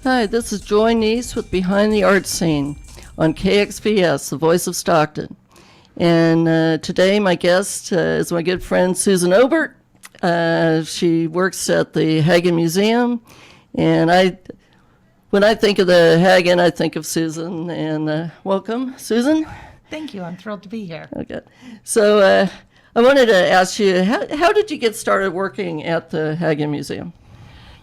Hi, this is Joy Neas with Behind the Art Scene on KXVS, the voice of Stockton. And today my guest is my good friend Susan Obert. She works at the Haggin Museum, and when I think of the Haggin, I think of Susan. And welcome, Susan. Thank you. I'm thrilled to be here. Okay. So I wanted to ask you, how did you get started working at the Haggin Museum?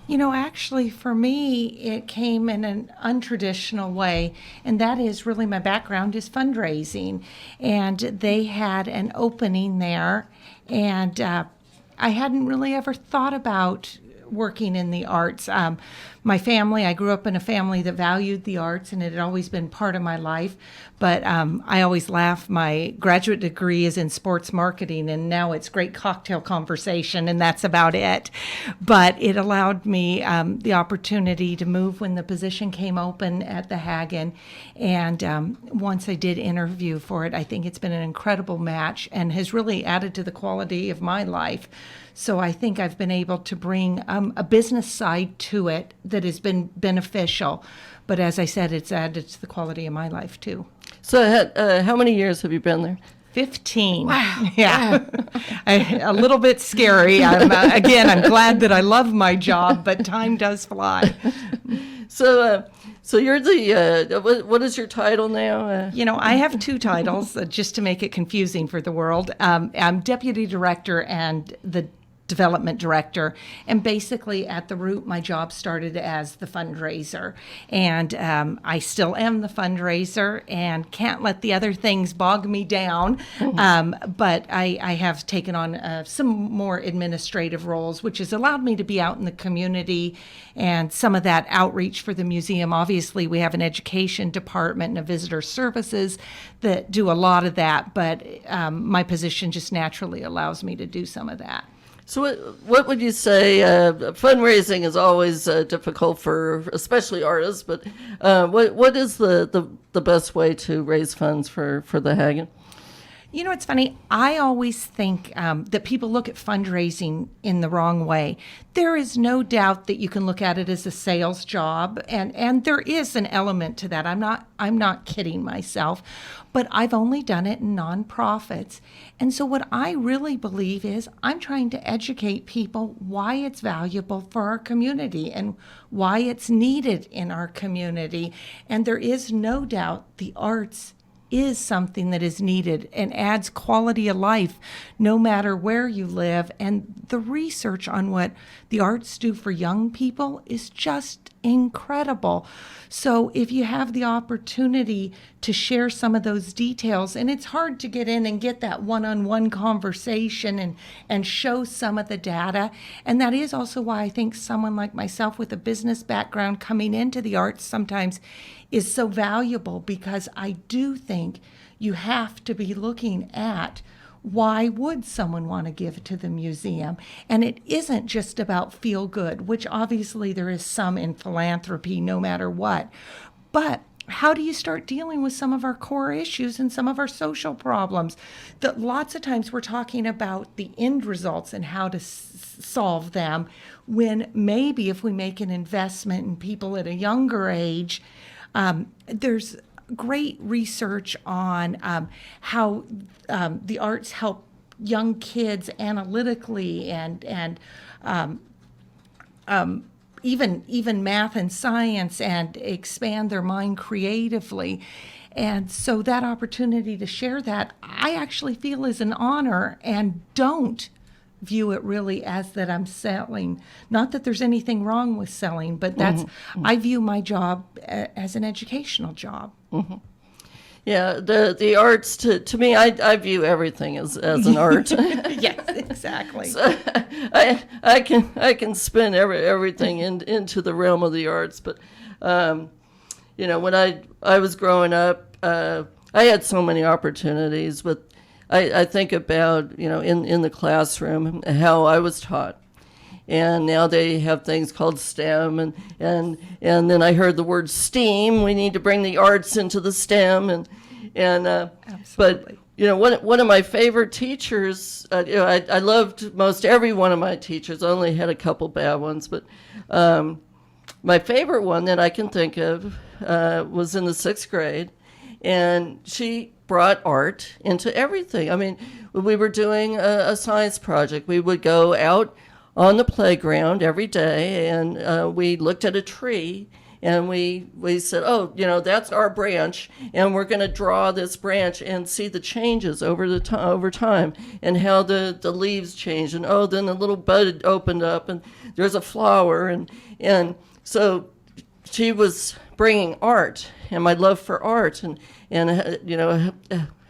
You know, actually, for me, it came in an untraditional way, and that is really my background is fundraising. And they had an opening there, and I hadn't really ever thought about working in the arts. My family, I grew up in a family that valued the arts, and it had always been part of my life. But I always laugh. My graduate degree is in sports marketing, and now it's great cocktail conversation, and that's about it. But it allowed me the opportunity to move when the position came open at the Haggin. And once I did interview for it, I think it's been an incredible match and has really added to the quality of my life. So I think I've been able to bring a business side to it that has been beneficial. But as I said, it's added to the quality of my life, too. So how many years have you been there? 15. Wow. Yeah. A little bit scary. I'm glad that I love my job, but time does fly. So you're the, what is your title now? I have two titles, just to make it confusing for the world. I'm Deputy Director and the Development Director, and basically at the root my job started as the fundraiser, and I still am the fundraiser and can't let the other things bog me down. But I have taken on some more administrative roles, which has allowed me to be out in the community and some of that outreach for the museum. Obviously we have an education department and a visitor services that do a lot of that, but my position just naturally allows me to do some of that. So what would you say, fundraising is always difficult for especially artists, but what is the best way to raise funds for the Haggin? You know, it's funny. I always think that people look at fundraising in the wrong way. There is no doubt that you can look at it as a sales job, and there is an element to that. I'm not kidding myself, but I've only done it in nonprofits. And so what I really believe is I'm trying to educate people why it's valuable for our community and why it's needed in our community. And there is no doubt the arts is something that is needed and adds quality of life no matter where you live. And the research on what the arts do for young people is just incredible. So if you have the opportunity to share some of those details, and it's hard to get in and get that one-on-one conversation and show some of the data, and that is also why I think someone like myself with a business background coming into the arts sometimes is so valuable, because I do think you have to be looking at why would someone want to give to the museum? And it isn't just about feel good, which obviously there is some in philanthropy no matter what. But how do you start dealing with some of our core issues and some of our social problems? That lots of times we're talking about the end results and how to solve them, when maybe if we make an investment in people at a younger age, there's great research on how the arts help young kids analytically and even math and science, and expand their mind creatively. And so that opportunity to share that, I actually feel is an honor, and don't view it really as that I'm selling. Not that there's anything wrong with selling, but that's I view my job as an educational job. Mm-hmm. Yeah, the arts, to me, I view everything as an art. Yes, exactly. So I can spin everything into the realm of the arts, but when I was growing up, I had so many opportunities, but I think about, in the classroom, how I was taught. And now they have things called STEM, and then I heard the word STEAM. We need to bring the arts into the STEM, but one of my favorite teachers. I loved most every one of my teachers. I only had a couple bad ones, but my favorite one that I can think of was in the 6th grade, and she brought art into everything. I mean, when we were doing a science project, we would go out on the playground every day, and we looked at a tree, and we said, oh, that's our branch, and we're going to draw this branch and see the changes over time, and how the leaves changed, and then the little bud opened up, and there's a flower, and so she was bringing art and my love for art, and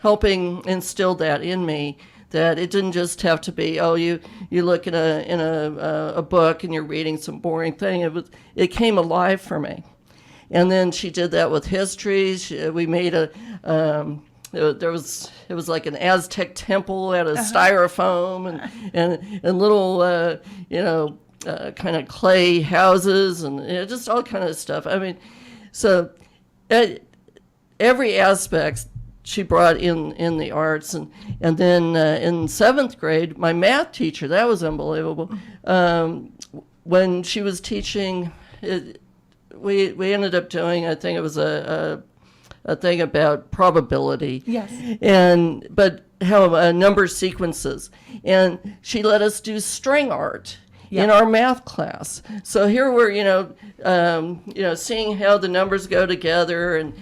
helping instill that in me, that it didn't just have to be, you look in a book and you're reading some boring thing. It came alive for me. And then she did that with history. We made it was like an Aztec temple out of styrofoam and little kind of clay houses, and just all kind of stuff. I mean, so every aspect she brought in the arts, and then in 7th grade, my math teacher, that was unbelievable. When she was teaching, we ended up doing, I think it was a thing about probability. Yes. But how number sequences, and she let us do string art. Yep. In our math class. So here we're, seeing how the numbers go together, and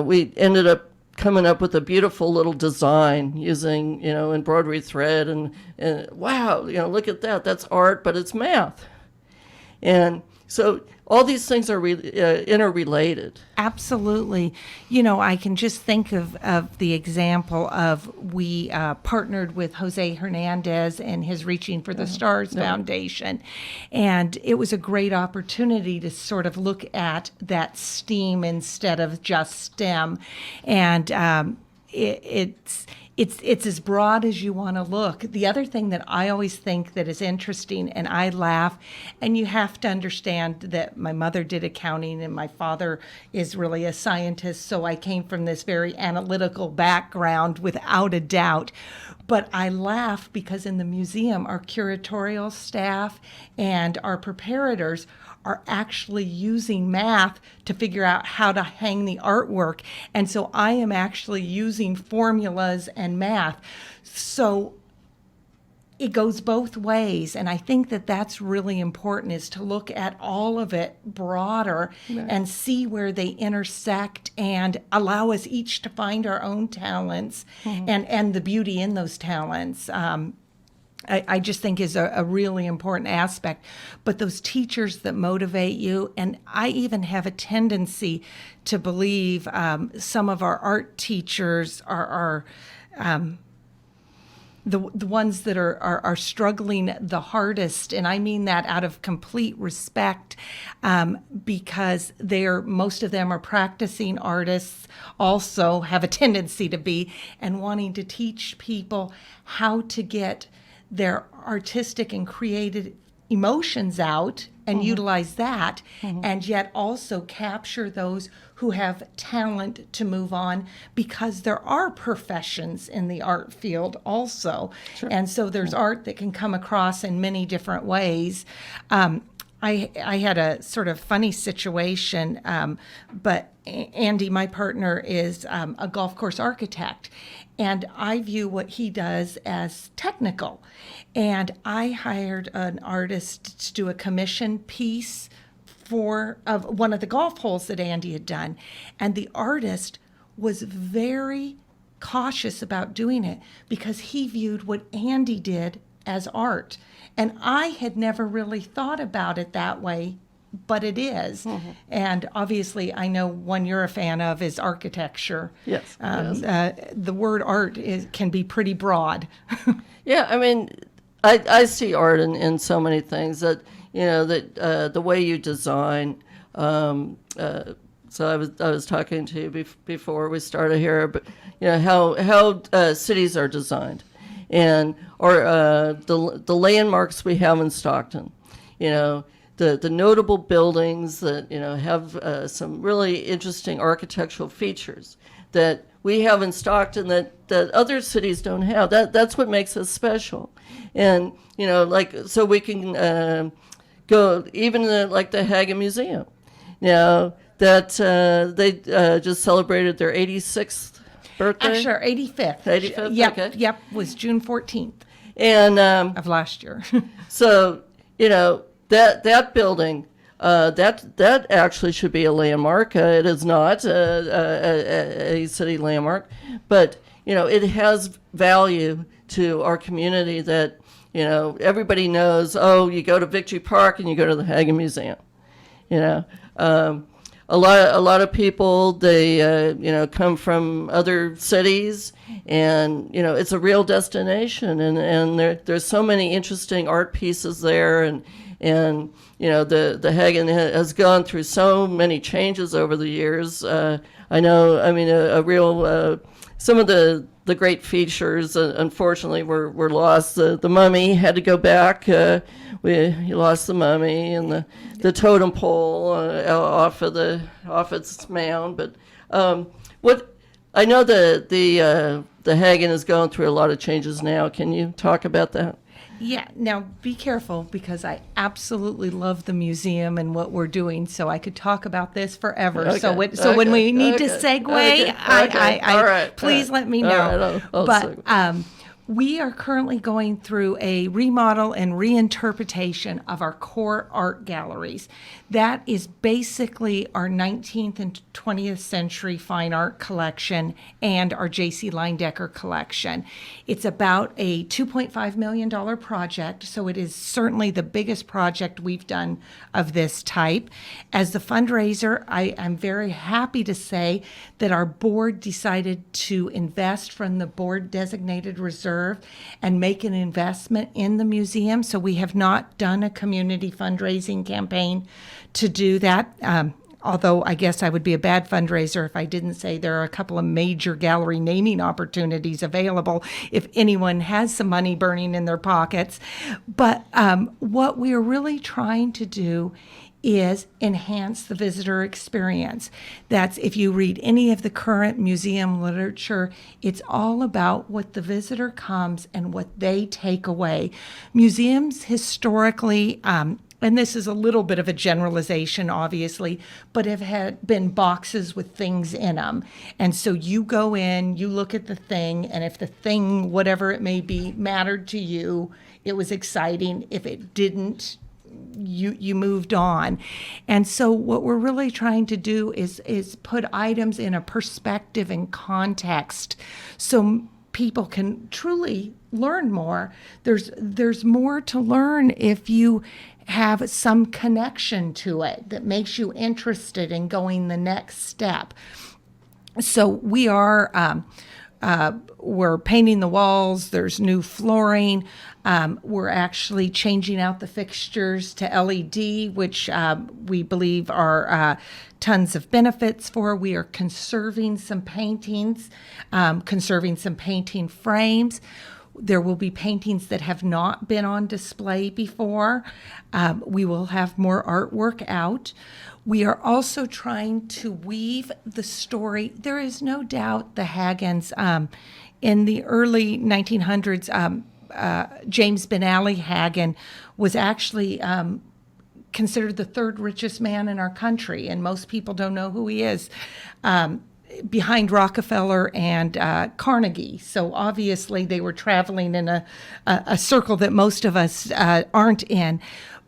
we ended up coming up with a beautiful little design using, embroidery thread, and wow, look at that. That's art, but it's math. And so all these things are interrelated. Absolutely. I can just think of the example of we partnered with Jose Hernandez and his Reaching for the Stars Foundation. And it was a great opportunity to sort of look at that STEAM instead of just STEM. And it's as broad as you want to look. The other thing that I always think that is interesting, and I laugh, and you have to understand that my mother did accounting and my father is really a scientist, so I came from this very analytical background without a doubt. But I laugh because in the museum, our curatorial staff and our preparators are actually using math to figure out how to hang the artwork. And so I am actually using formulas and math. So it goes both ways. And I think that that's really important, is to look at all of it broader, right, and see where they intersect and allow us each to find our own talents, mm-hmm, and the beauty in those talents. I just think is a really important aspect. But those teachers that motivate you, and I even have a tendency to believe some of our art teachers are the ones that are struggling the hardest, and I mean that out of complete respect, because most of them are practicing artists, also have a tendency to be, and wanting to teach people how to get their artistic and creative emotions out and, mm-hmm, utilize that, mm-hmm, and yet also capture those who have talent to move on, because there are professions in the art field also. Sure. And so there's art that can come across in many different ways. I had a sort of funny situation, but Andy, my partner, is a golf course architect, and I view what he does as technical. And I hired an artist to do a commission piece of one of the golf holes that Andy had done. And the artist was very cautious about doing it because he viewed what Andy did as art. And I had never really thought about it that way, but it is. Mm-hmm. And obviously, I know one you're a fan of is architecture. Yes. The word art can be pretty broad. Yeah, I mean, I see art in so many things that, the way you design. So I was talking to you before we started here, but how cities are designed, or the landmarks we have in Stockton, the notable buildings that have some really interesting architectural features that we have in Stockton that other cities don't have. That's what makes us special, and so we can go even like the Haggin Museum. Now that they just celebrated their 86th birthday. Actually, our 85th. 85th? Yep, Okay. yep, was June 14th And of last year. so, that building, that actually should be a landmark. It is not a city landmark, but, it has value to our community that, everybody knows, oh, you go to Victory Park and you go to the Haggin Museum. A lot of people, they come from other cities, and it's a real destination, and there's so many interesting art pieces there, and the Haggin has gone through so many changes over the years. I know, a real some of the great features, unfortunately, were lost. The mummy had to go back. You lost the mummy and the totem pole off its mound. But what I know, the Haggin is going through a lot of changes now. Can you talk about that? Yeah, now be careful, because I absolutely love the museum and what we're doing, so I could talk about this forever. Okay, When we need to segue, all right, please let me know. All right, I'll but we are currently going through a remodel and reinterpretation of our core art galleries. That is basically our 19th and 20th century fine art collection and our J.C. Leindecker collection. It's about a $2.5 million project, so it is certainly the biggest project we've done of this type. As the fundraiser, I am very happy to say that our board decided to invest from the board designated reserve and make an investment in the museum. So we have not done a community fundraising campaign to do that. Although I guess I would be a bad fundraiser if I didn't say there are a couple of major gallery naming opportunities available if anyone has some money burning in their pockets. But what we are really trying to do is enhance the visitor experience. That's, if you read any of the current museum literature, it's all about what the visitor comes and what they take away. Museums historically, and this is a little bit of a generalization, obviously, but have had been boxes with things in them. And so you go in, you look at the thing, and if the thing, whatever it may be, mattered to you, it was exciting. If it didn't, you moved on. And so what we're really trying to do is put items in a perspective and context so people can truly learn more. There's more to learn if you have some connection to it that makes you interested in going the next step. So we are we're painting the walls. There's new flooring. We're actually changing out the fixtures to LED, which we believe are tons of benefits for. We are conserving some paintings, conserving some painting frames. There will be paintings that have not been on display before. We will have more artwork out. We are also trying to weave the story. There is no doubt the Haggins, in the early 1900s, James Benally Haggin was actually considered the third richest man in our country, and most people don't know who he is, behind Rockefeller and Carnegie. So obviously they were traveling in a circle that most of us aren't in,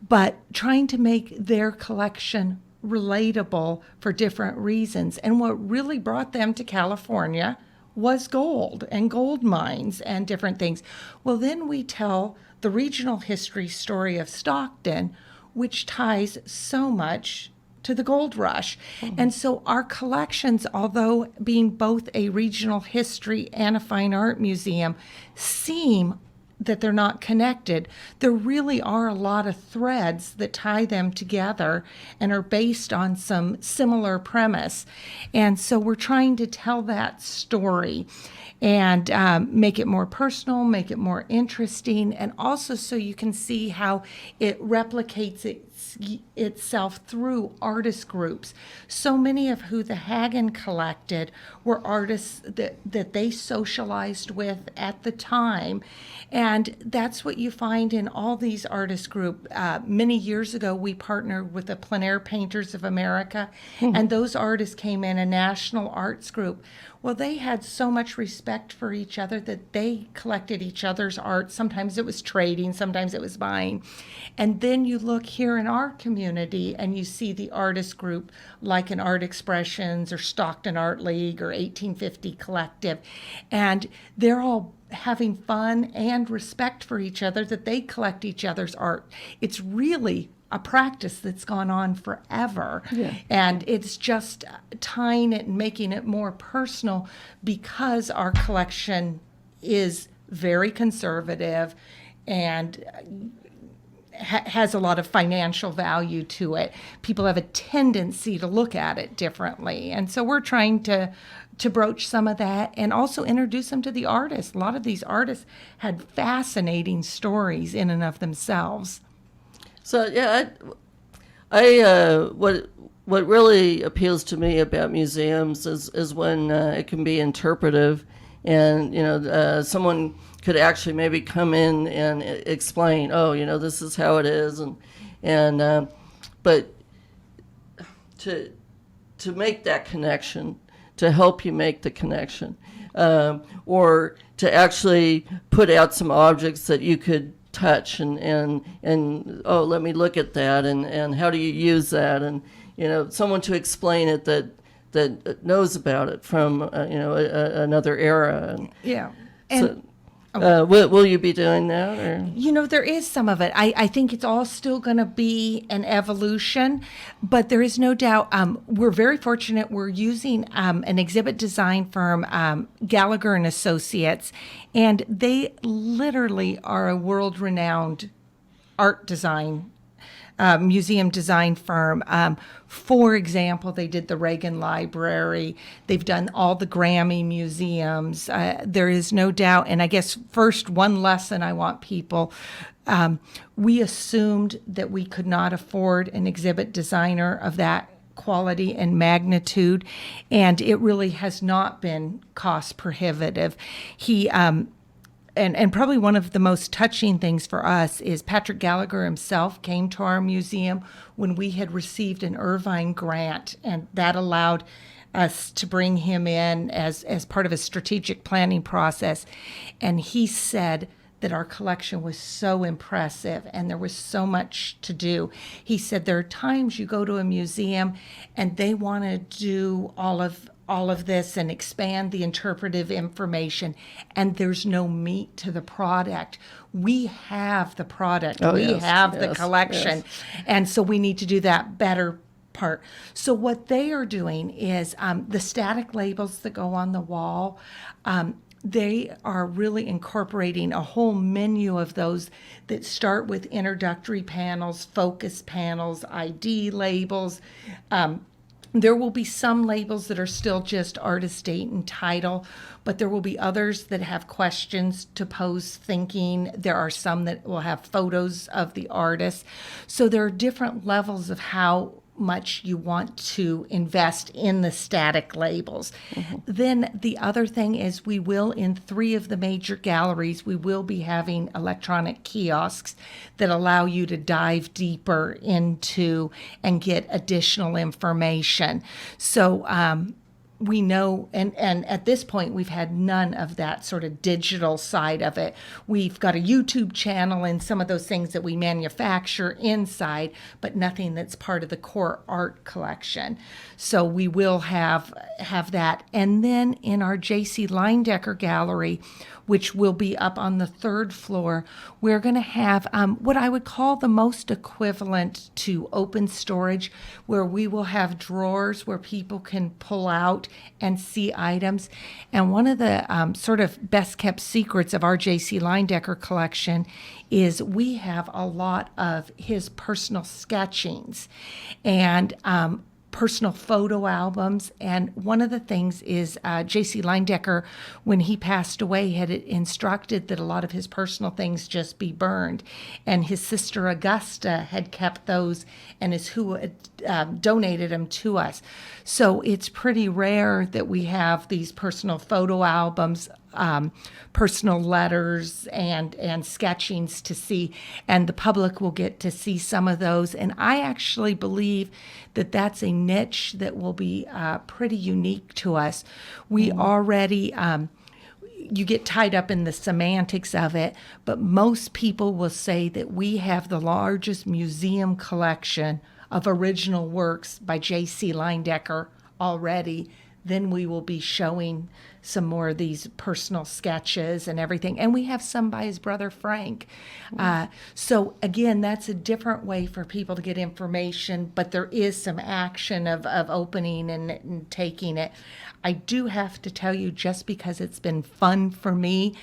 but trying to make their collection relatable for different reasons. And what really brought them to California was gold and gold mines and different things. Well, then we tell the regional history story of Stockton, which ties so much to the gold rush. Mm-hmm. And so our collections, although being both a regional history and a fine art museum, seem that they're not connected. There really are a lot of threads that tie them together and are based on some similar premise. And so we're trying to tell that story and make it more personal, make it more interesting, and also so you can see how it replicates itself through artist groups. So many of who the Haggin collected were artists that they socialized with at the time. And that's what you find in all these artist groups. Many years ago, we partnered with the Plein Air Painters of America, and those artists came in a national arts group. Well, they had so much respect for each other that they collected each other's art. Sometimes it was trading, sometimes it was buying. And then you look here in our community and you see the artist group like an Art Expressions or Stockton Art League or 1850 Collective. And they're all having fun and respect for each other that they collect each other's art. It's really a practice that's gone on forever. Yeah. And it's just tying it and making it more personal because our collection is very conservative and has a lot of financial value to it. People have a tendency to look at it differently. And so we're trying to broach some of that and also introduce them to the artists. A lot of these artists had fascinating stories in and of themselves. So yeah, I what really appeals to me about museums is when it can be interpretive, and someone could actually maybe come in and explain, this is how it is, and but to make that connection, to help you make the connection, or to actually put out some objects that you could touch and let me look at that, and how do you use that, and someone to explain it that knows about it from another era. Yeah. And will you be doing that, or? There is some of it. I think it's all still going to be an evolution, but there is no doubt. We're very fortunate. We're using an exhibit design firm, Gallagher and Associates, and they literally are a world-renowned art design museum design firm. For example, they did the Reagan Library. They've done all the Grammy museums. There is no doubt. And I guess first, one lesson I want people, we assumed that we could not afford an exhibit designer of that quality and magnitude, and it really has not been cost prohibitive. He And probably one of the most touching things for us is Patrick Gallagher himself came to our museum when we had received an Irvine grant, and that allowed us to bring him in as part of a strategic planning process. And he said that our collection was so impressive and there was so much to do. He said there are times you go to a museum and they want to do all of this and expand the interpretive information, and there's no meat to the product. We have the product. We have the collection. Yes. And so we need to do that better part. So what they are doing is the static labels that go on the wall, they are really incorporating a whole menu of those that start with introductory panels, focus panels, ID labels. There will be some labels that are still just artist date and title, but there will be others that have questions to pose thinking. There are some that will have photos of the artist. So there are different levels of how much you want to invest in the static labels. Mm-hmm. Then the other thing is we will, in 3 of the major galleries, we will be having electronic kiosks that allow you to dive deeper into and get additional information. So we know, and at this point, we've had none of that sort of digital side of it. We've got a YouTube channel and some of those things that we manufacture inside, but nothing that's part of the core art collection. So we will have that. And then in our J.C. Leindecker Gallery, which will be up on the 3rd floor, we're going to have what I would call the most equivalent to open storage, where we will have drawers where people can pull out and see items. And one of the sort of best kept secrets of our J.C. Leindecker collection is we have a lot of his personal sketchings. And personal photo albums. And one of the things is J.C. Leindecker, when he passed away, had instructed that a lot of his personal things just be burned. And his sister Augusta had kept those and is who had donated them to us. So it's pretty rare that we have these personal photo albums, personal letters, and sketchings to see, and the public will get to see some of those. And I actually believe that that's a niche that will be pretty unique to us. We already you get tied up in the semantics of it, but most people will say that we have the largest museum collection of original works by J.C. Leindecker already. Then we will be showing some more of these personal sketches and everything. And we have some by his brother Frank. So again, that's a different way for people to get information, but there is some action of opening and taking it. I do have to tell you, just because it's been fun for me,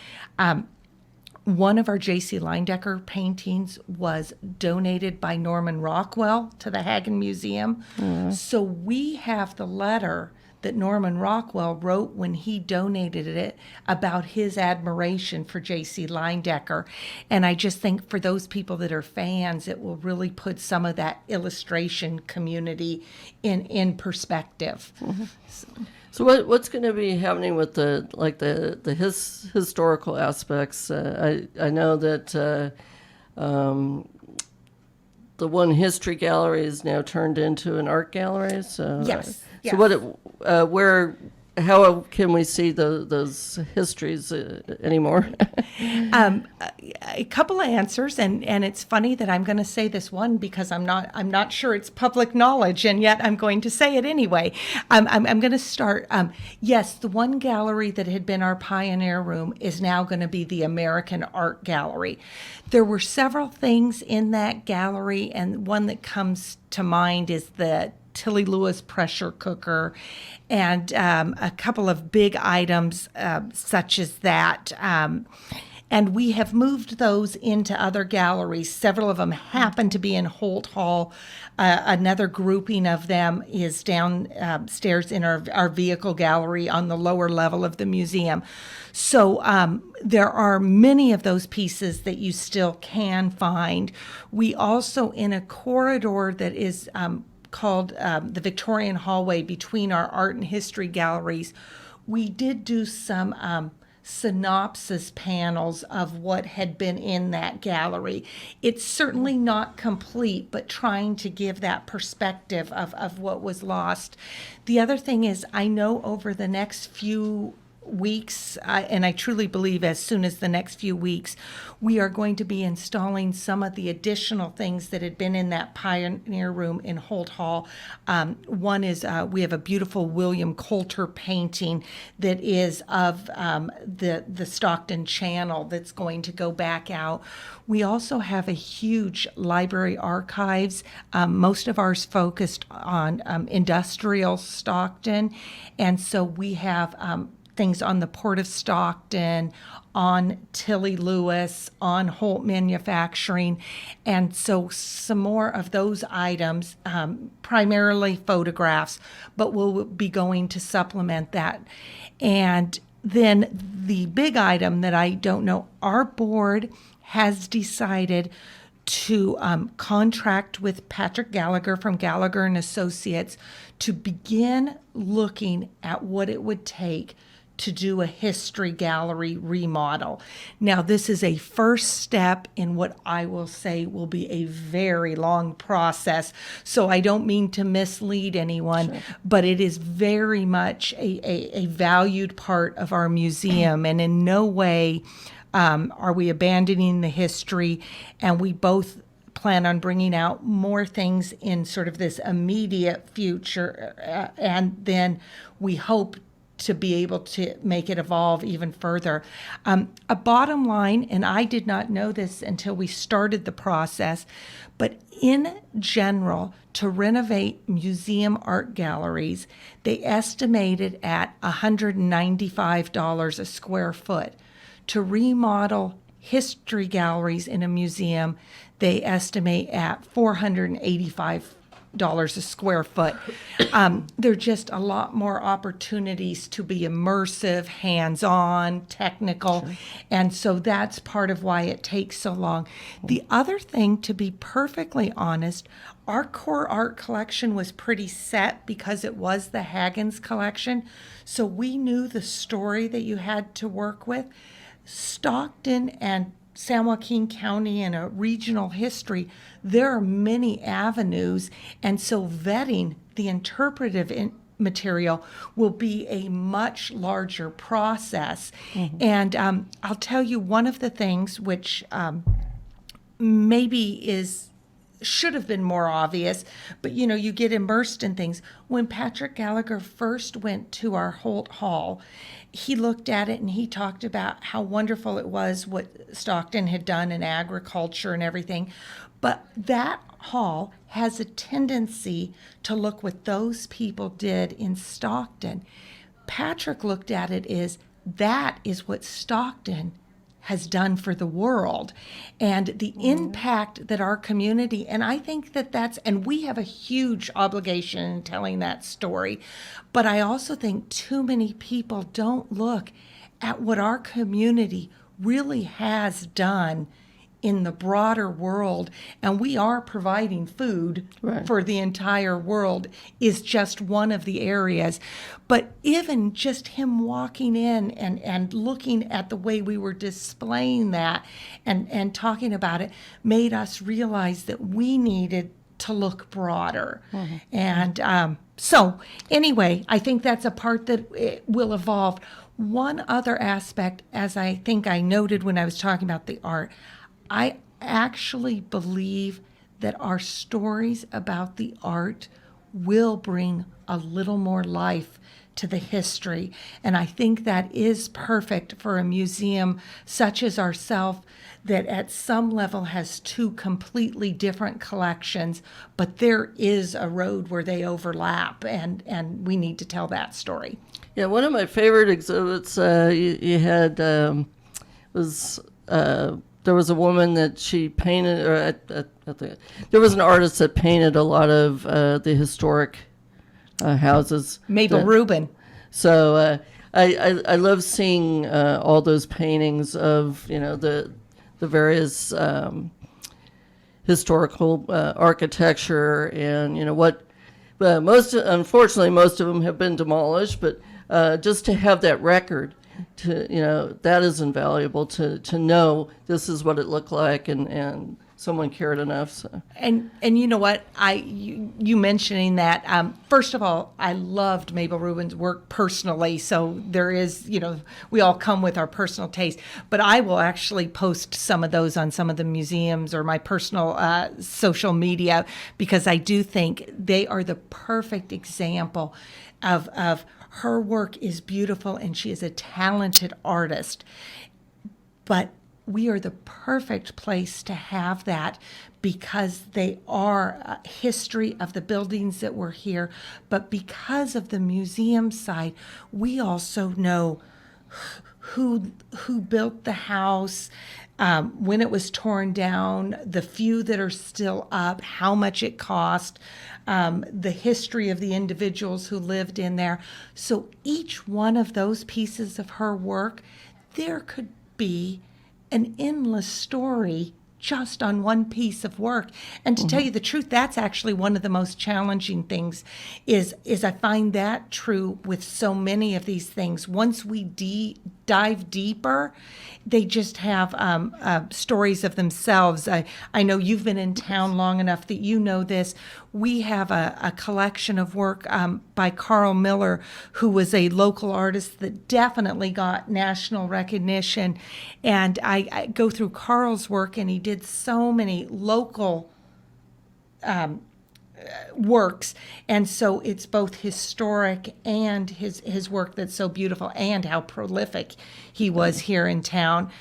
one of our J.C. Leindecker paintings was donated by Norman Rockwell to the Haggin Museum. So we have the letter that Norman Rockwell wrote when he donated it about his admiration for J.C. Leindecker. And I just think for those people that are fans, it will really put some of that illustration community in perspective. So what's going to be happening with the historical aspects? I know that the one history gallery is now turned into an art gallery. So Yes. So how can we see those histories anymore? A couple of answers, and it's funny that I'm going to say this one because I'm not sure it's public knowledge, and yet I'm going to say it anyway. I'm going to start. Yes, the one gallery that had been our pioneer room is now going to be the American Art Gallery. There were several things in that gallery, and one that comes to mind is the Tilly Lewis pressure cooker, and a couple of big items such as that. And we have moved those into other galleries. Several of them happen to be in Holt Hall. Another grouping of them is downstairs in our vehicle gallery on the lower level of the museum. So there are many of those pieces that you still can find. We also, in a corridor that is called the Victorian Hallway between our art and history galleries, we did do some synopsis panels of what had been in that gallery. It's certainly not complete, but trying to give that perspective of what was lost. The other thing is, I know over the next few weeks, and I truly believe as soon as the next few weeks, we are going to be installing some of the additional things that had been in that pioneer room in Holt Hall. One is we have a beautiful William Coulter painting that is of the Stockton Channel that's going to go back out. We also have a huge library archives. Most of ours focused on industrial Stockton, and so we have things on the Port of Stockton, on Tilly Lewis, on Holt Manufacturing. And so some more of those items, primarily photographs, but we'll be going to supplement that. And then the big item that I don't know, our board has decided to contract with Patrick Gallagher from Gallagher and Associates to begin looking at what it would take to do a history gallery remodel. Now, this is a first step in what I will say will be a very long process. So I don't mean to mislead anyone, sure, but it is very much a valued part of our museum, and in no way are we abandoning the history, and we both plan on bringing out more things in sort of this immediate future, and then we hope to be able to make it evolve even further. A bottom line, and I did not know this until we started the process, but in general, to renovate museum art galleries, they estimated at $195 a square foot. To remodel history galleries in a museum, they estimate at $485 $8 a square foot. There are just a lot more opportunities to be immersive, hands-on, technical, and so that's part of why it takes so long. The other thing, to be perfectly honest, our core art collection was pretty set because it was the Haggin's collection, so we knew the story that you had to work with. Stockton and San Joaquin County and a regional history, there are many avenues, and so vetting the interpretive material will be a much larger process. And I'll tell you one of the things which maybe should have been more obvious, but you get immersed in things. When Patrick Gallagher first went to our Holt Hall, he looked at it and he talked about how wonderful it was what Stockton had done in agriculture and everything. But that hall has a tendency to look what those people did in Stockton. Patrick looked at it as that is what Stockton has done for the world, and the impact that our community, and I think and we have a huge obligation in telling that story, but I also think too many people don't look at what our community really has done in the broader world, and we are providing food for the entire world is just one of the areas. But even just him walking in and looking at the way we were displaying that and talking about it made us realize that we needed to look broader. And so anyway, I think that's a part that it will evolve. One other aspect, as I think I noted when I was talking about the art, I actually believe that our stories about the art will bring a little more life to the history. And I think that is perfect for a museum such as ourselves that at some level has two completely different collections, but there is a road where they overlap, and we need to tell that story. Yeah, one of my favorite exhibits you had was... there was a woman that she painted, or there was an artist that painted a lot of the historic houses. Mabel Rubin. So I love seeing all those paintings of the various historical architecture, and what. Unfortunately, most of them have been demolished, but just to have that record. That is invaluable to know this is what it looked like, and someone cared enough. So. And you know what, you mentioning that, first of all, I loved Mabel Rubin's work personally, so there is, we all come with our personal taste, but I will actually post some of those on some of the museums or my personal social media, because I do think they are the perfect example of her work is beautiful, and she is a talented artist. But we are the perfect place to have that because they are a history of the buildings that were here. But because of the museum side, we also know who built the house, when it was torn down, the few that are still up, how much it cost, the history of the individuals who lived in there. So each one of those pieces of her work, there could be an endless story just on one piece of work. And to tell you the truth, that's actually one of the most challenging things is I find that true with so many of these things. Once we dive deeper, they just have stories of themselves. I know you've been in town long enough that you know this. We have a collection of work by Carl Miller, who was a local artist that definitely got national recognition. And I go through Carl's work, and he did so many local works, and so it's both historic and his work that's so beautiful, and how prolific he was here in town.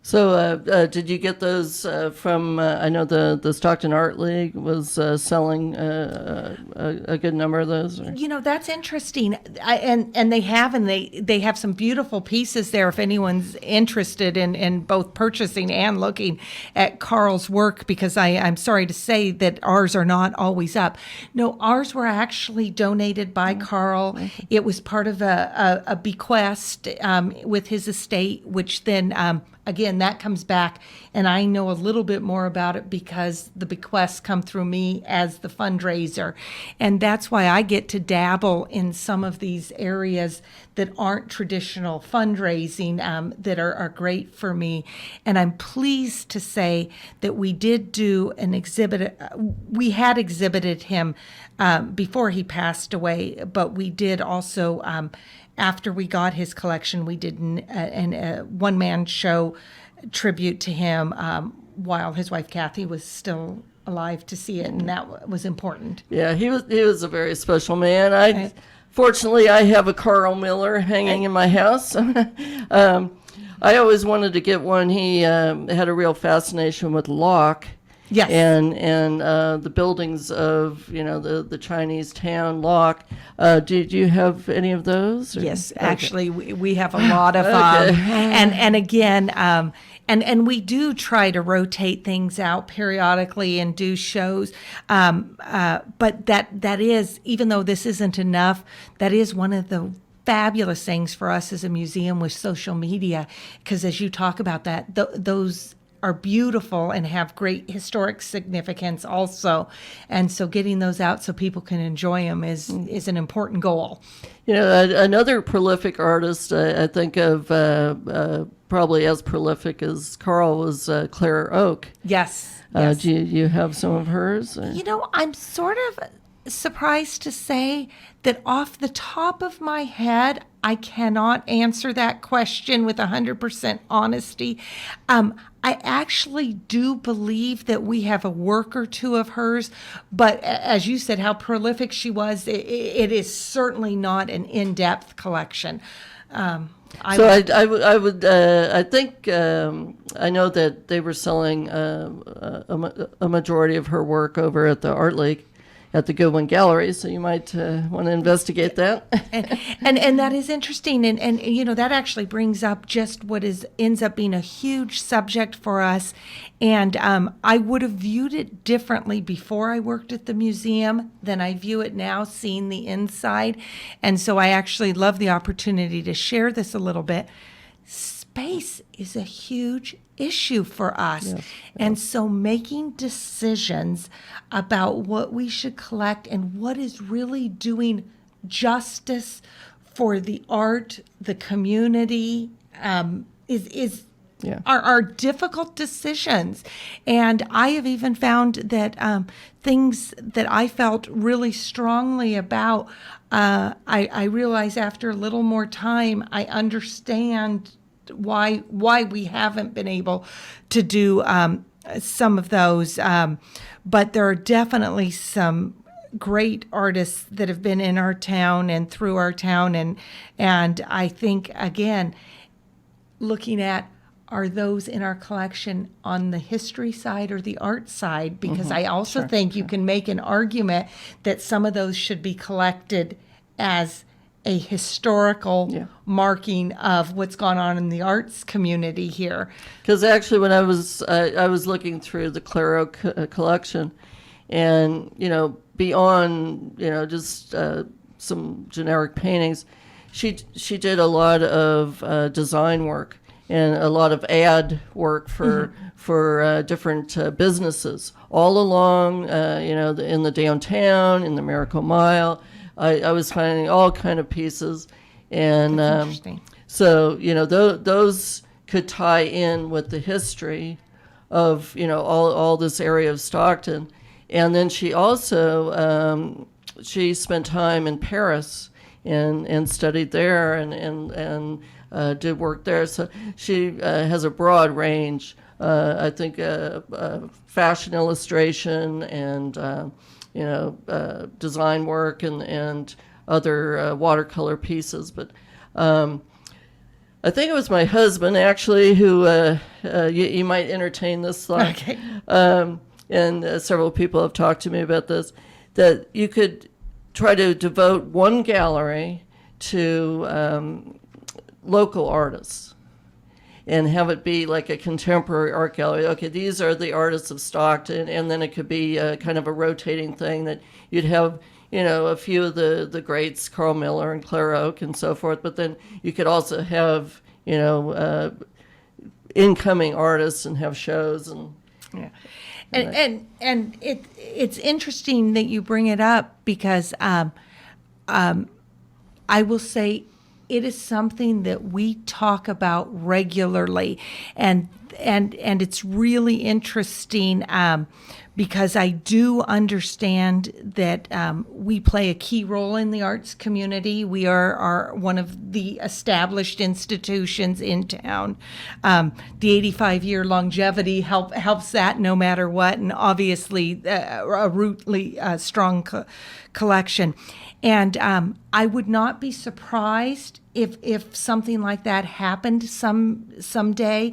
So, did you get those from? I know the Stockton Art League was selling a good number of those. Or? That's interesting. And they have some beautiful pieces there if anyone's interested in both purchasing and looking at Carl's work, because I'm sorry to say that ours are not always up. No, ours were actually donated by Carl. Okay. It was part of a bequest with his estate, which then again, that comes back, and I know a little bit more about it because the bequests come through me as the fundraiser. And that's why I get to dabble in some of these areas that aren't traditional fundraising, that are great for me. And I'm pleased to say that we did do an exhibit. We had exhibited him before he passed away, but we did also after we got his collection, we did a one-man show tribute to him while his wife Kathy was still alive to see it, and that was important. Yeah, he was a very special man. Fortunately, I have a Carl Miller hanging in my house. I always wanted to get one. He had a real fascination with Locke. Yes. And the buildings of, the Chinese town Locke. Do you have any of those? Or? Yes, actually, we have a lot of them. And again, and we do try to rotate things out periodically and do shows. But that is, even though this isn't enough, that is one of the fabulous things for us as a museum with social media, because as you talk about that, those are beautiful and have great historic significance also. And so getting those out so people can enjoy them is an important goal. Another prolific artist I think of, probably as prolific as Carl, was Clara Oak. Yes. Do you have some of hers? Or? I'm sort of surprised to say that off the top of my head, I cannot answer that question with 100% honesty. I actually do believe that we have a work or two of hers, but as you said, how prolific she was, it is certainly not an in-depth collection. I think I know that they were selling a majority of her work over at the Art League at the Goodwin Gallery, so you might want to investigate that. and that is interesting, and that actually brings up just what ends up being a huge subject for us. And I would have viewed it differently before I worked at the museum than I view it now, seeing the inside. And so I actually love the opportunity to share this a little bit. Space is a huge issue for us. Yes. And so making decisions about what we should collect and what is really doing justice for the art, the community, are difficult decisions. And I have even found that things that I felt really strongly about, I realize after a little more time, I understand why we haven't been able to do some of those. But there are definitely some great artists that have been in our town and through our town. And I think, again, looking at, are those in our collection on the history side or the art side? Because I also think you can make an argument that some of those should be collected as a historical marking of what's gone on in the arts community here. Because actually, when I was looking through the Clara Oak collection, and beyond just some generic paintings, she did a lot of design work and a lot of ad work for different businesses all along, in the downtown, in the Miracle Mile. I was finding all kind of pieces, and so those could tie in with the history of all this area of Stockton. And then she also she spent time in Paris and studied there and did work there. So she has a broad range. I think fashion illustration and design work and other watercolor pieces. But I think it was my husband actually who you might entertain this thought. Okay. And several people have talked to me about this, that you could try to devote one gallery to local artists and have it be like a contemporary art gallery. Okay, these are the artists of Stockton, and then it could be kind of a rotating thing that you'd have, a few of the greats, Carl Miller and Clara Oak and so forth, but then you could also have, incoming artists and have shows and... Yeah. And it's interesting that you bring it up because I will say it is something that we talk about regularly, and it's really interesting because I do understand that we play a key role in the arts community. We are one of the established institutions in town. The 85-year longevity helps that no matter what, and obviously a really strong collection. And I would not be surprised if something like that happened someday.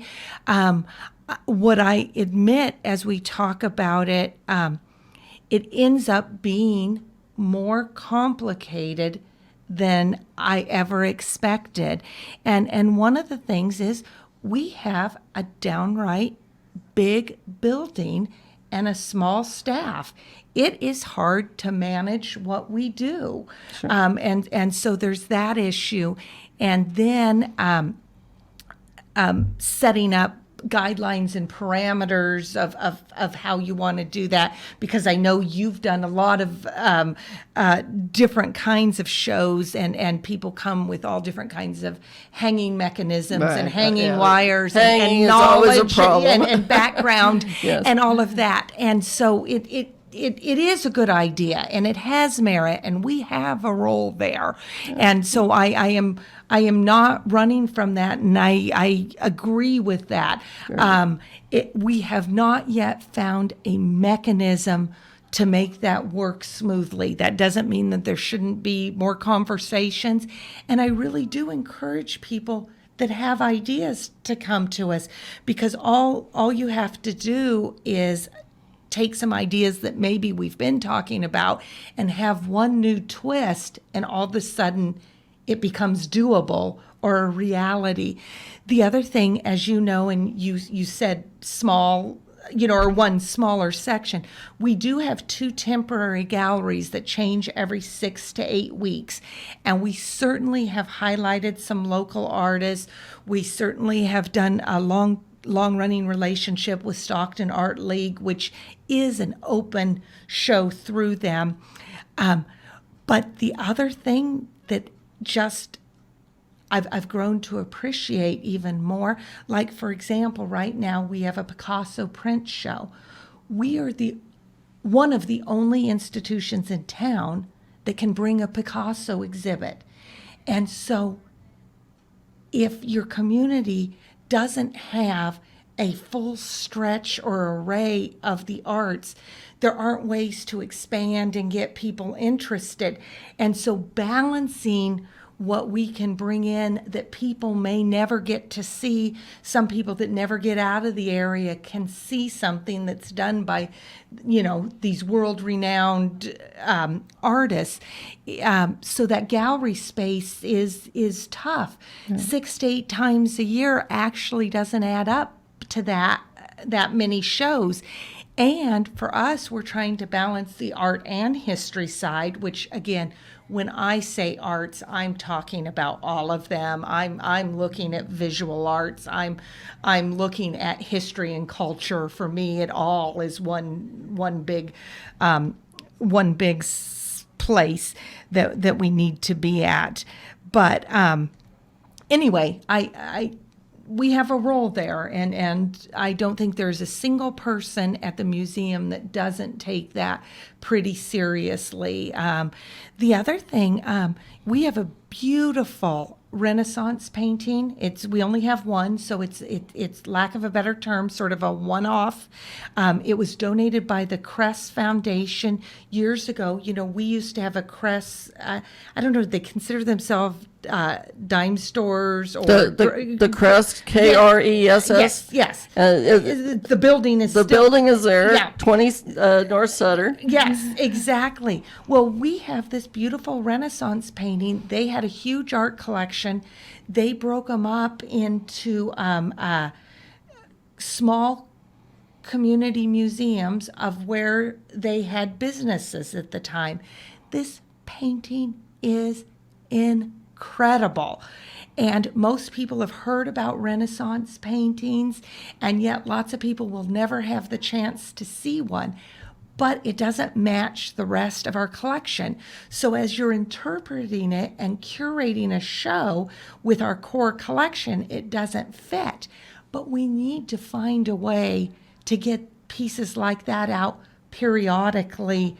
What I admit as we talk about it, it ends up being more complicated than I ever expected. And one of the things is we have a downright big building and a small staff. It is hard to manage what we do. Sure. And so there's that issue. And then setting up guidelines and parameters of how you want to do that, because I know you've done a lot of different kinds of shows, and people come with all different kinds of hanging mechanisms and hanging wires hanging and knowledge is always a problem. and background Yes. and all of that. And so it is a good idea, and it has merit, and we have a role there. And so I am not running from that, and I agree with that. Sure. We have not yet found a mechanism to make that work smoothly. That doesn't mean that there shouldn't be more conversations, and I really do encourage people that have ideas to come to us, because all you have to do is take some ideas that maybe we've been talking about and have one new twist, and all of a sudden it becomes doable or a reality. The other thing, as you know, and you said small, or one smaller section, we do have 2 temporary galleries that change every 6 to 8 weeks. And we certainly have highlighted some local artists. We certainly have done a long-running relationship with Stockton Art League, which is an open show through them. But the other thing that just I've grown to appreciate even more, like, for example, right now we have a Picasso print show. We are one of the only institutions in town that can bring a Picasso exhibit. And so if your community doesn't have a full stretch or array of the arts, there aren't ways to expand and get people interested. And so balancing what we can bring in that people may never get to see, some people that never get out of the area can see something that's done by, these world-renowned artists. So that gallery space is tough. Yeah. 6 to 8 times a year actually doesn't add up to that many shows. And for us, we're trying to balance the art and history side, which, again, when I say arts, I'm talking about all of them. I'm looking at visual arts. I'm looking at history and culture. For me, it all is one big place that we need to be at. But anyway, we have a role there, and I don't think there's a single person at the museum that doesn't take that pretty seriously. The other thing, we have a beautiful Renaissance painting. We only have one, so it's lack of a better term, sort of a one-off. It was donated by the Cress Foundation years ago. We used to have a Cress. I don't know. They consider themselves dime stores or The crest, KRESS. Yes. The building is The building is there, Yeah. 20 North Sutter. Yes, exactly. Well, we have this beautiful Renaissance painting. They had a huge art collection. They broke them up into small community museums of where they had businesses at the time. This painting is incredible. And most people have heard about Renaissance paintings, and yet lots of people will never have the chance to see one. But it doesn't match the rest of our collection. So as you're interpreting it and curating a show with our core collection, it doesn't fit. But we need to find a way to get pieces like that out periodically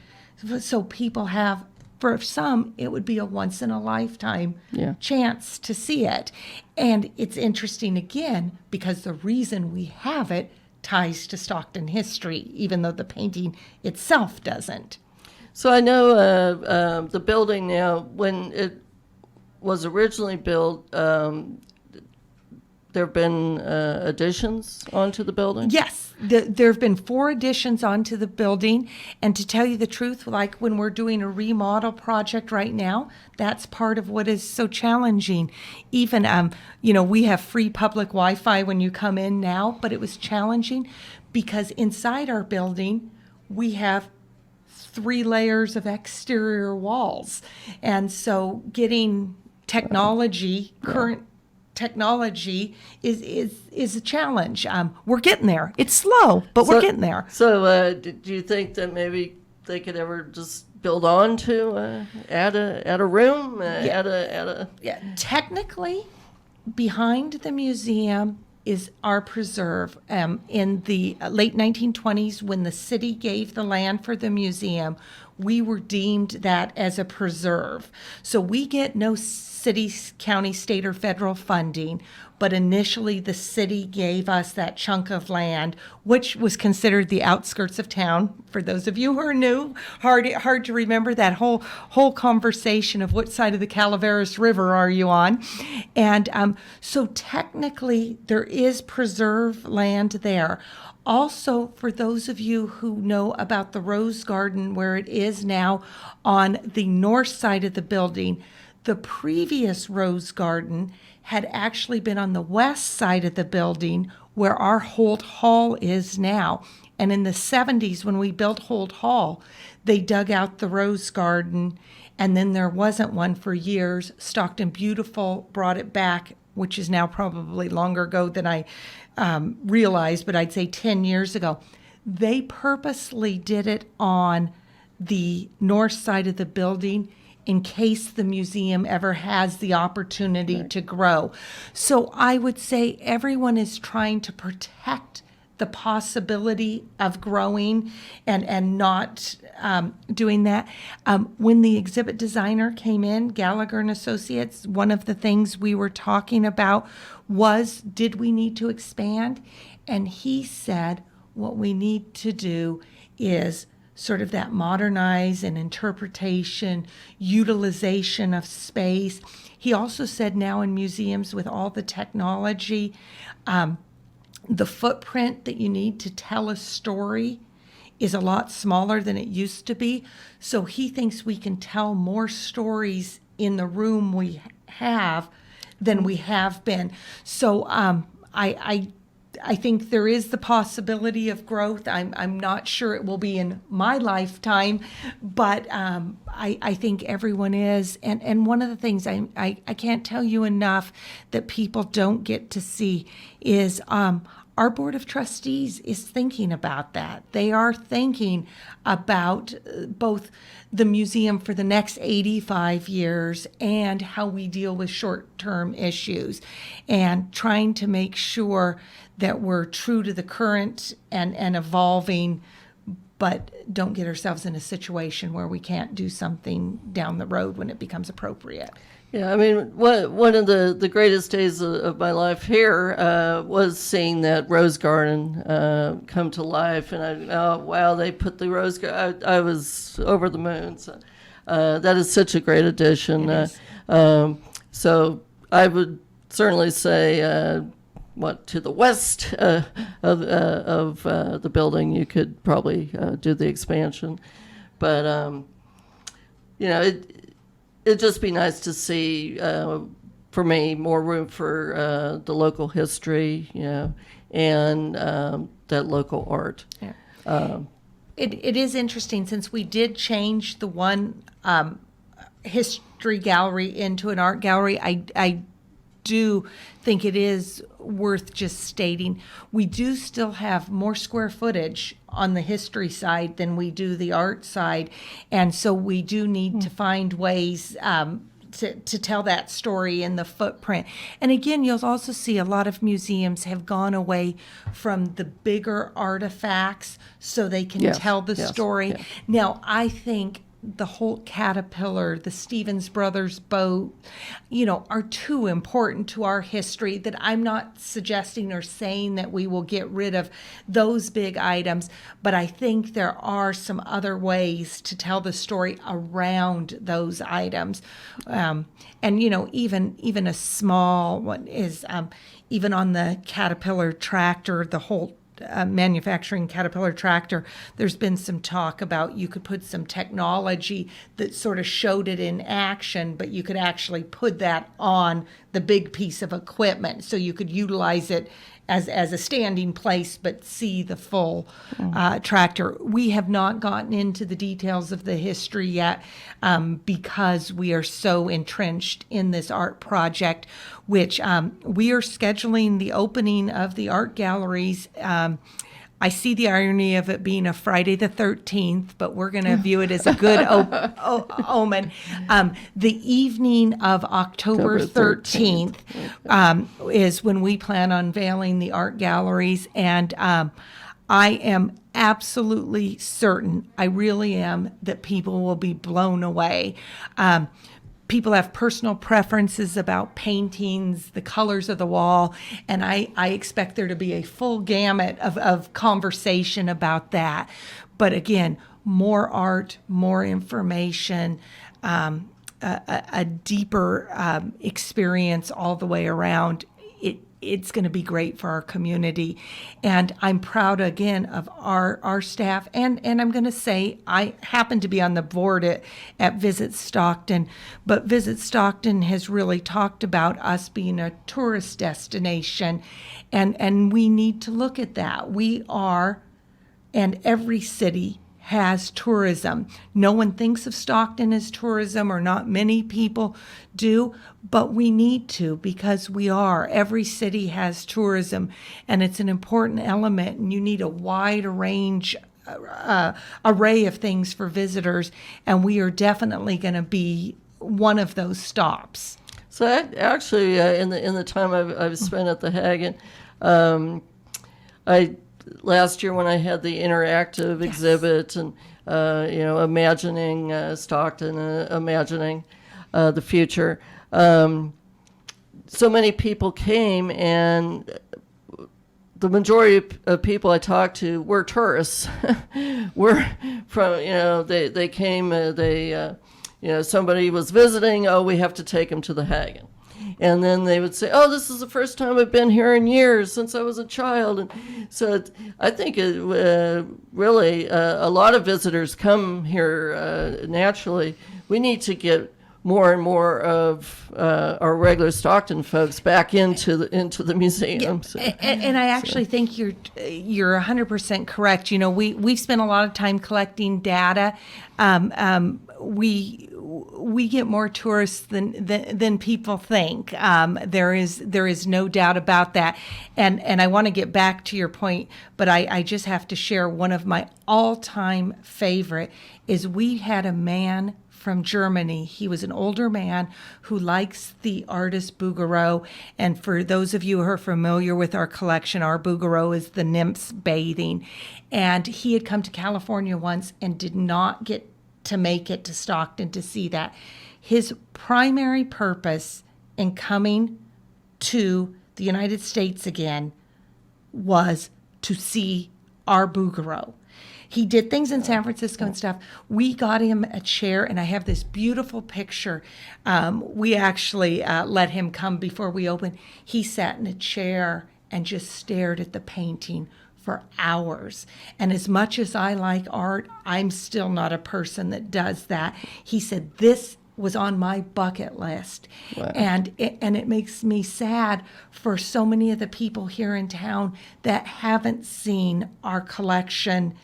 so people have, for some, it would be a once in a lifetime chance to see it. And it's interesting again because the reason we have it ties to Stockton history, even though the painting itself doesn't. So I know the building now, when it was originally built, there have been additions onto the building? Yes, there have been 4 additions onto the building. And to tell you the truth, like when we're doing a remodel project right now, that's part of what is so challenging. Even, we have free public Wi-Fi when you come in now, but it was challenging because inside our building, we have 3 layers of exterior walls. And so getting technology, current technology is a challenge. We're getting there. It's slow, but we're getting there. So do you think that maybe they could ever just build on to add a room, add a Technically, behind the museum is our preserve. In the late 1920s, when the city gave the land for the museum, we were deemed that as a preserve. So we get no city, county, state, or federal funding, but initially the city gave us that chunk of land, which was considered the outskirts of town. For those of you who are new, hard to remember that whole conversation of what side of the Calaveras River are you on. And so technically there is preserve land there. Also, for those of you who know about the Rose Garden, where it is now on the north side of the building, the previous Rose Garden had actually been on the west side of the building where our Holt Hall is now. And in the 70s, when we built Holt Hall, they dug out the Rose Garden, and then there wasn't one for years. Stockton Beautiful brought it back, which is now probably longer ago than I realized, but I'd say 10 years ago. They purposely did it on the north side of the building in case the museum ever has the opportunity to grow. So I would say everyone is trying to protect the possibility of growing and not doing that. When the exhibit designer came in, Gallagher and Associates, one of the things we were talking about was, did we need to expand? And he said, what we need to do is sort of that modernize and interpretation, utilization of space. He also said now in museums with all the technology, the footprint that you need to tell a story is a lot smaller than it used to be. So he thinks we can tell more stories in the room we have than we have been. So I think there is the possibility of growth. I'm not sure it will be in my lifetime, but I think everyone is. And one of the things I can't tell you enough that people don't get to see is our Board of Trustees is thinking about that. They are thinking about both the museum for the next 85 years and how we deal with short-term issues and trying to make sure that we're true to the current and evolving, but don't get ourselves in a situation where we can't do something down the road when it becomes appropriate. Yeah, I mean, one of the greatest days of my life here was seeing that Rose Garden come to life, and wow, they put the Rose Garden. I was over the moon. So that is such a great addition. So I would certainly say, to the west of the building, you could probably do the expansion. But, it'd just be nice to see, for me, more room for the local history, and that local art. Yeah. It is interesting, since we did change the one history gallery into an art gallery. I do think it is worth just stating we do still have more square footage on the history side than we do the art side, and so we do need to find ways to tell that story in the footprint. And again, you'll also see a lot of museums have gone away from the bigger artifacts so they can tell the story. Yes. Now, I think the Holt Caterpillar, the Stevens Brothers boat, are too important to our history, that I'm not suggesting or saying that we will get rid of those big items, but I think there are some other ways to tell the story around those items. And, even a small one is, even on the Caterpillar tractor, the Holt manufacturing Caterpillar tractor, there's been some talk about you could put some technology that sort of showed it in action, but you could actually put that on the big piece of equipment, so you could utilize it as a standing place but see the full tractor. We have not gotten into the details of the history yet, because we are so entrenched in this art project, which we are scheduling the opening of the art galleries. I see the irony of it being a Friday the 13th, but we're going to view it as a good omen. The evening of October 13th is when we plan on unveiling the art galleries, and I am absolutely certain, I really am, that people will be blown away. People have personal preferences about paintings, the colors of the wall, and I expect there to be a full gamut of conversation about that. But again, more art, more information, a deeper experience all the way around. It's going to be great for our community. And I'm proud, again, of our staff. And I'm going to say, I happen to be on the board at Visit Stockton, but Visit Stockton has really talked about us being a tourist destination. And we need to look at that. We are, and every city has tourism. No one thinks of Stockton as tourism, or not many people do, but we need to, because we are. Every city has tourism, and it's an important element, and you need a wide range array of things for visitors, and we are definitely going to be one of those stops. So actually, in the time I've spent at the Hagin, last year when I had the interactive exhibit, and imagining Stockton, imagining the future, so many people came, and the majority of people I talked to were tourists. Were from, they came, somebody was visiting. Oh, we have to take them to the Haggin. And then they would say, oh, this is the first time I've been here in years, since I was a child. And so I think really a lot of visitors come here naturally. We need to get more and more of our regular Stockton folks back into the museum. So, and I actually think you're 100% correct. We've spent a lot of time collecting data. We get more tourists than people think. There is no doubt about that. And I want to get back to your point, but I just have to share one of my all-time favorite is we had a man from Germany. He was an older man who likes the artist Bouguereau. And for those of you who are familiar with our collection, our Bouguereau is the nymphs bathing. And he had come to California once and did not get to make it to Stockton to see that. His primary purpose in coming to the United States again was to see our Bouguereau. He did things in San Francisco and stuff. We got him a chair, and I have this beautiful picture. We actually let him come before we opened. He sat in a chair and just stared at the painting for hours. And as much as I like art, I'm still not a person that does that. He said, this was on my bucket list. Wow. And it makes me sad for so many of the people here in town that haven't seen our collection,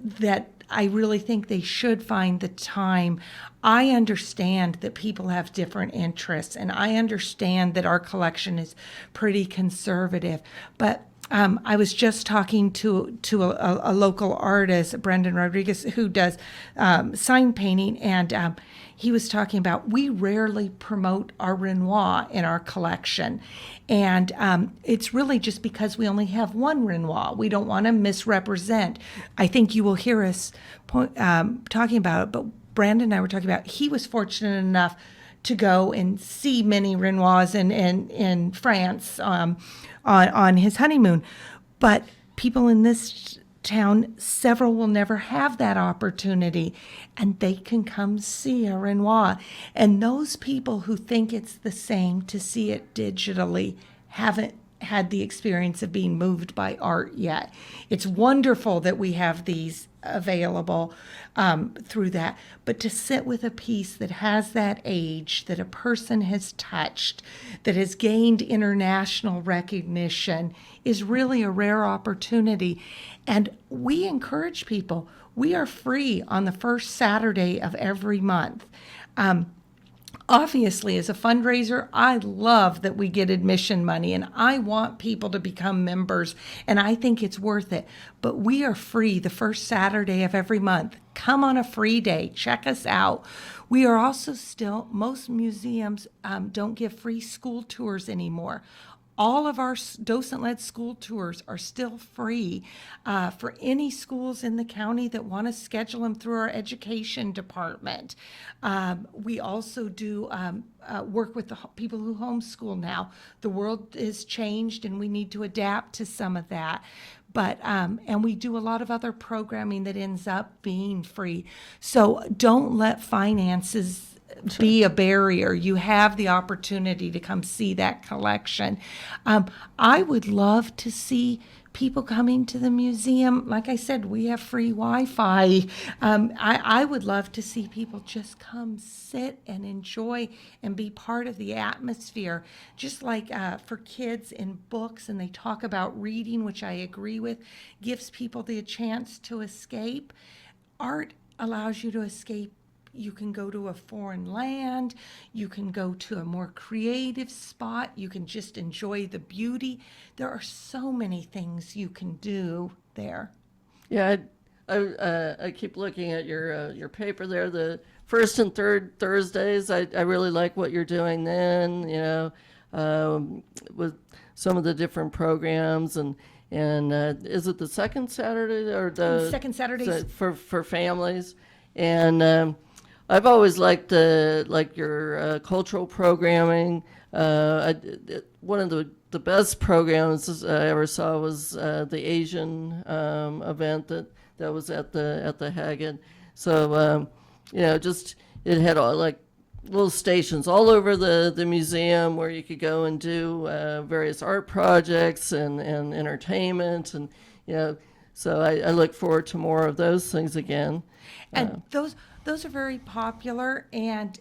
that I really think they should find the time. I understand that people have different interests, and I understand that our collection is pretty conservative, but I was just talking to a local artist, Brendan Rodriguez, who does sign painting, and he was talking about we rarely promote our Renoir in our collection. And it's really just because we only have one Renoir. We don't want to misrepresent. I think you will hear us talking about it, but Brandon and I were talking about he was fortunate enough to go and see many Renoirs in France on his honeymoon. But people in this town, several will never have that opportunity, and they can come see a Renoir. And those people who think it's the same to see it digitally haven't had the experience of being moved by art yet. It's wonderful that we have these available through that, but to sit with a piece that has that age, that a person has touched, that has gained international recognition, is really a rare opportunity. And we encourage people. We are free on the first Saturday of every month. Obviously, as a fundraiser, I love that we get admission money, and I want people to become members, and I think it's worth it. But we are free the first Saturday of every month. Come on a free day. Check us out. We are also still, most museums don't give free school tours anymore. All of our docent-led school tours are still free for any schools in the county that want to schedule them through our education department. We also do work with the people who homeschool now. The world has changed, and we need to adapt to some of that. But and we do a lot of other programming that ends up being free. So don't let finances be a barrier. You have the opportunity to come see that collection. I would love to see people coming to the museum. Like I said, we have free Wi-Fi. I would love to see people just come sit and enjoy and be part of the atmosphere. Just like for kids in books, and they talk about reading, which I agree with, gives people the chance to escape. Art allows you to escape. You can go to a foreign land. You can go to a more creative spot. You can just enjoy the beauty. There are so many things you can do there. Yeah, I keep looking at your paper there. The first and third Thursdays, I really like what you're doing then. With some of the different programs and is it the second Saturday or the second Saturdays for families? And I've always liked your cultural programming. One of the best programs I ever saw was the Asian event that was at the Haggin. So just it had all little stations all over the museum where you could go and do various art projects and entertainment, and so I look forward to more of those things again. And those are very popular, and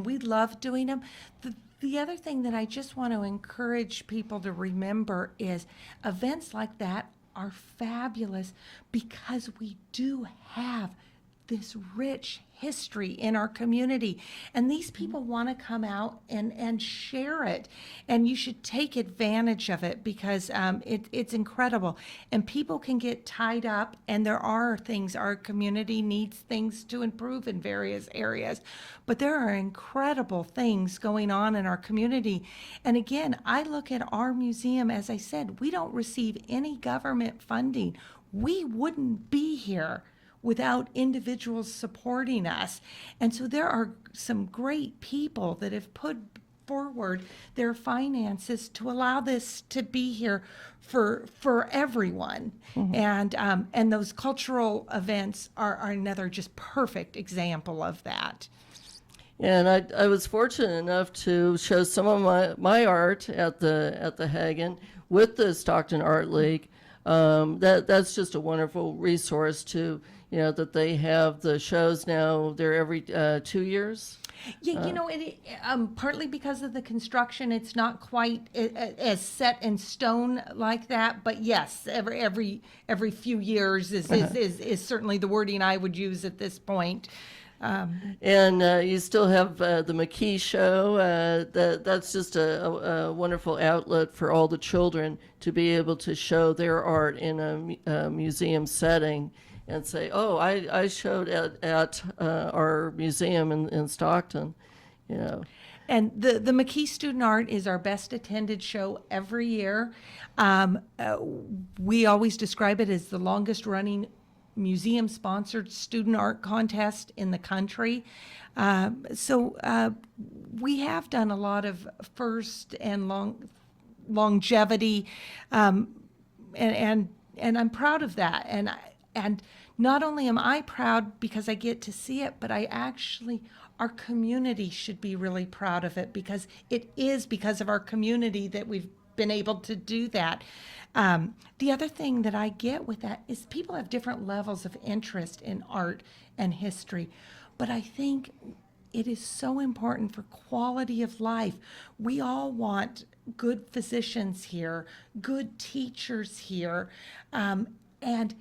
we love doing them. The other thing that I just want to encourage people to remember is events like that are fabulous because we do have this rich history in our community, and these people want to come out and share it, and you should take advantage of it because it's incredible. And people can get tied up, and there are things, our community needs things to improve in various areas, but there are incredible things going on in our community. And again, I look at our museum, as I said, we don't receive any government funding. We wouldn't be here without individuals supporting us. And so there are some great people that have put forward their finances to allow this to be here for everyone. And those cultural events are another just perfect example of that. And I was fortunate enough to show some of my art at the Haggin with the Stockton Art League. That's just a wonderful resource to, that they have the shows now. They're every 2 years. Yeah, partly because of the construction, it's not quite as set in stone like that. But yes, every few years is certainly the wording I would use at this point. And you still have the McKee show. That's just a wonderful outlet for all the children to be able to show their art in a museum setting and say, oh, I showed at our museum in Stockton, And the McKee Student Art is our best attended show every year. We always describe it as the longest running museum-sponsored student art contest in the country. So we have done a lot of first and longevity, and I'm proud of that. And not only am I proud because I get to see it, but our community should be really proud of it, because it is because of our community that we've been able to do that. The other thing that I get with that is people have different levels of interest in art and history, but I think it is so important for quality of life. We all want good physicians here, good teachers here, and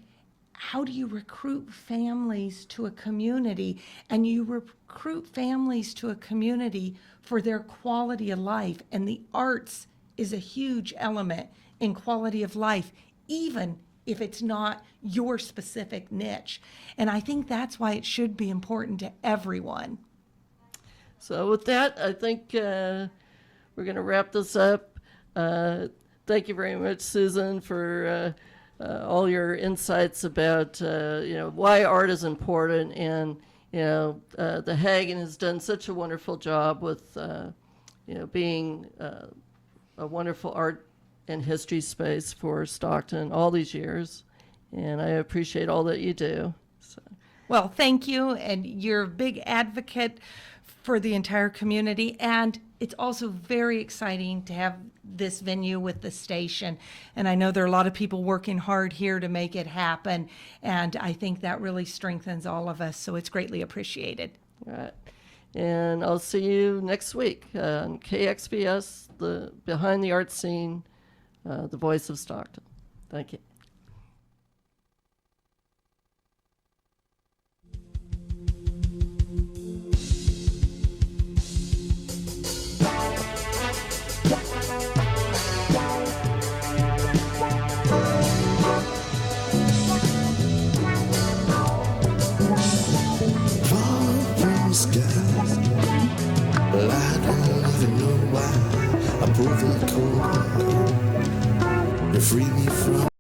how do you recruit families to a community? And you recruit families to a community for their quality of life, and the arts is a huge element in quality of life, even if it's not your specific niche. And I think that's why it should be important to everyone. So with that, I think we're going to wrap this up. Thank you very much, Susan, for all your insights about why art is important, and the Haggin has done such a wonderful job with being a wonderful art and history space for Stockton all these years, and I appreciate all that you do. So. Well, thank you, and you're a big advocate for the entire community, and it's also very exciting to have this venue with the station, and I know there are a lot of people working hard here to make it happen, and I think that really strengthens all of us, so it's greatly appreciated. All right. And I'll see you next week on KXVS, the Behind the Art Scene, the voice of Stockton. Thank you. Well, I don't even know why I pulled the cord to free me from